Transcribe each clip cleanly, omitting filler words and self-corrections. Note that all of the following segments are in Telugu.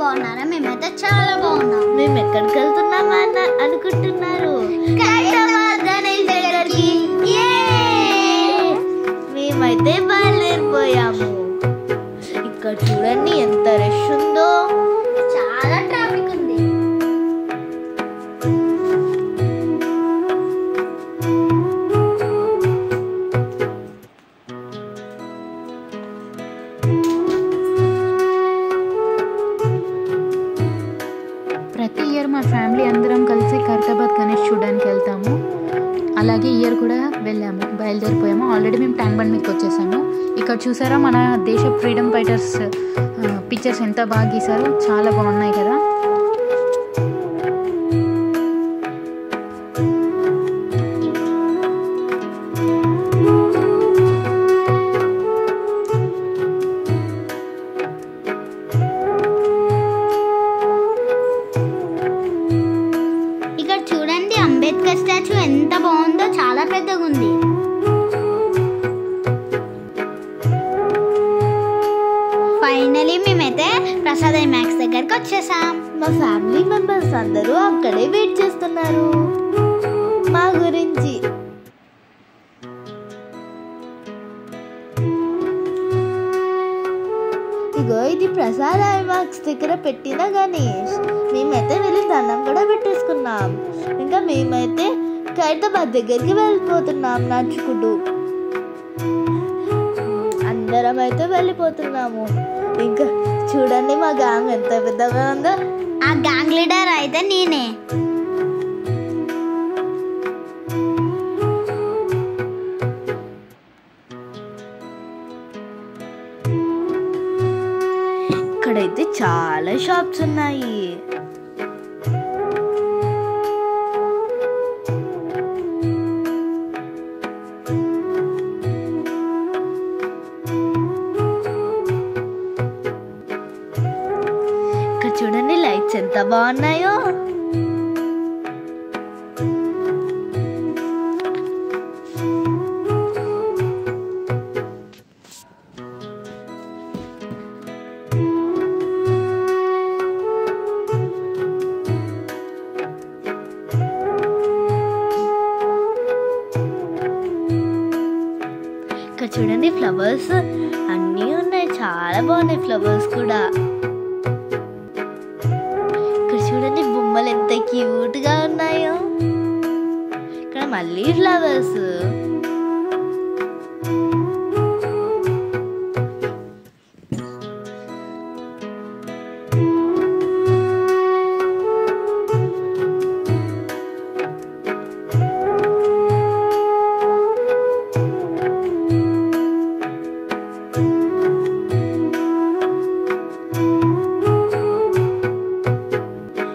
బాగున్నారా? మేమైతే చాలా బాగున్నాం. మేము ఎక్కడికి వెళ్తున్నామా అని అనుకుంటున్నారు? గణేష్ దగ్గరికి. మేమైతే బయలుదేరిపోయాము. ఇక్కడ చూడండి ఎంత రష్ ఉందో. చాలా ట్రాఫిక్ ఉంది. ప్రతి ఇయర్ మా ఫ్యామిలీ అందరం కలిసి ఖైరతాబాద్ గణేష్ చూడడానికి వెళ్తాము. అలాగే ఇయర్ కూడా బయలుదేరిపోయాము. ఆల్రెడీ మేము ట్యాంక్ బండ్ మీదకి వచ్చేసాము. ఇక్కడ చూసారా మన దేశ ఫ్రీడమ్ ఫైటర్స్ పిక్చర్స్ ఎంత బాగా గీసారో, చాలా బాగున్నాయి కదా. ఇక్కడ చూడండి అంబేద్కర్ స్టాచ్యూ ఎంత బాగుందో, చాలా పెద్దగా ఉంది. ఫైనలీ మేమైతే ప్రసాద్ మ్యాక్స్ దగ్గరికి వచ్చేసాం. మా ఫ్యామిలీ మెంబర్స్ అందరూ అక్కడే వెయిట్ చేస్తున్నారు మా గురించి. ఇగో ఇది ప్రసాద్ ఐమాక్స్ దగ్గర పెట్టిన గణేష్. మేమైతే వెళ్ళి దండం కూడా పెట్టేసుకున్నాం. ఇంకా మేమైతే ఖైరతాబాద్ దగ్గరికి వెళ్ళిపోతున్నాం నడుచుకుంటూ. అందరం అయితే వెళ్ళిపోతున్నాము. ఇంకా చూడండి మా గ్యాంగ్ ఎంత పెద్దగా ఉందో. ఆ గ్యాంగ్ లీడర్ అయితే నేనే. ఇక్కడైతే చాలా షాప్స్ ఉన్నాయి. ఇక్కడ చూడండి లైట్స్ ఎంత బాగున్నాయో. ఇక్కడ చూడండి ఫ్లవర్స్ అన్నీ ఉన్నాయి, చాలా బాగున్నాయి ఫ్లవర్స్ కూడా. ఇక్కడ చూడండి బొమ్మలు ఎంత క్యూట్ గా ఉన్నాయో. ఇక్కడ మళ్ళీ ఫ్లవర్స్.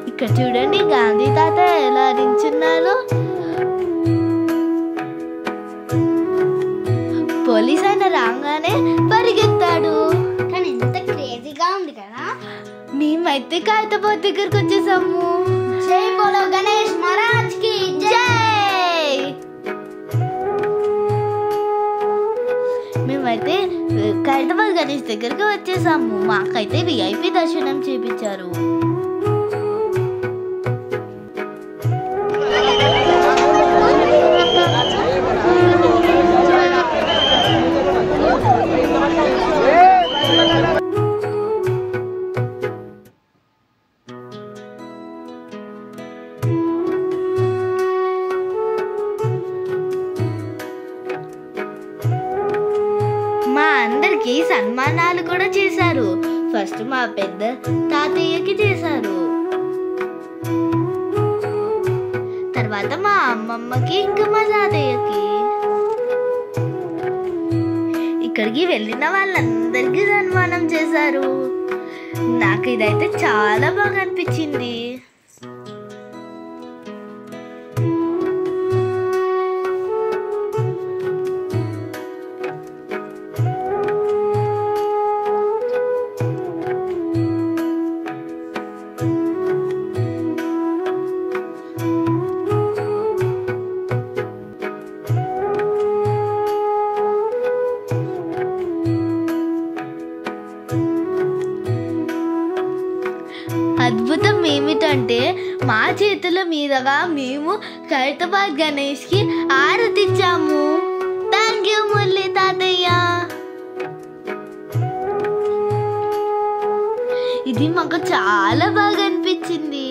ఇక్కడ చూడండి గాంధీ తాత ఎలా నించున్నారో. పోలీస్ ఆయన రాగానే పరిగెత్తాడు. కానీ ఎంత క్రేజీగా ఉంది కదా. మేమైతే ఖైరతాబాద్ దగ్గరకు వచ్చేసాము. జై బోలో గణేష్ మహారాజ్ కి జై. మేమైతే ఖైరతాబాద్ గణేష్ దగ్గరకు వచ్చేసాము. మాకైతే విఐపి దర్శనం చేపించారు. మా అందరికి సన్మానాలు కూడా చేశారు. ఫస్ట్ మా పెద్ద తాతయ్యకి చేశారు, తర్వాత మా అమ్మమ్మకి, ఇంకా మా తాతయ్యకి. ఇక్కడికి వెళ్ళిన వాళ్ళందరికీ సన్మానం చేశారు. నాకు ఇదైతే చాలా బాగా అనిపించింది. మా చేతుల మీదుగా మేము ఖైరతాబాద్ గణేష్కి ఆరతిచ్చాము. థ్యాంక్ యూ మురళి తాతయ్య. ఇది మాకు చాలా బాగా అనిపించింది.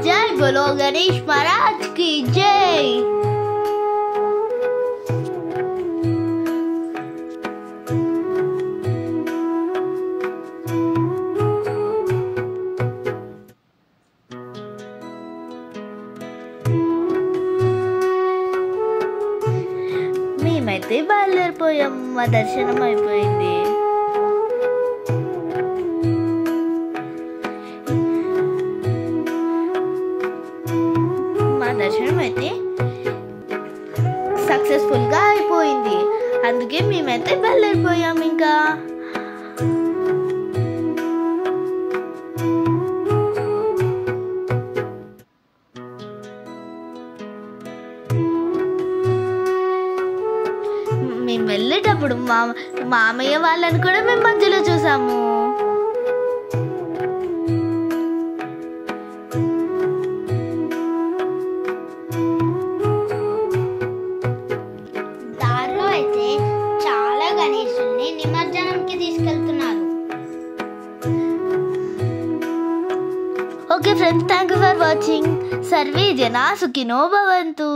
జై బోలో గణేష్ మహారాజ్ కి జై. మేమైతే బయలుదేరిపోయాం. మా దర్శనం అయిపోయింది. మా దర్శనం అయితే సక్సెస్ఫుల్గా అయిపోయింది. అందుకే మేమైతే బయలుదేరిపోయాం. ఇంకా మేము వెళ్ళేటప్పుడు మామయ్య వాళ్ళని కూడా మేము మధ్యలో చూసాము. దారిలో అయితే చాలా గణేశుల్ని నిమజ్జనంకి తీసుకెళ్తున్నారు. Okay friends, thank you for watching. Survey జనా సుఖినో భవంతు.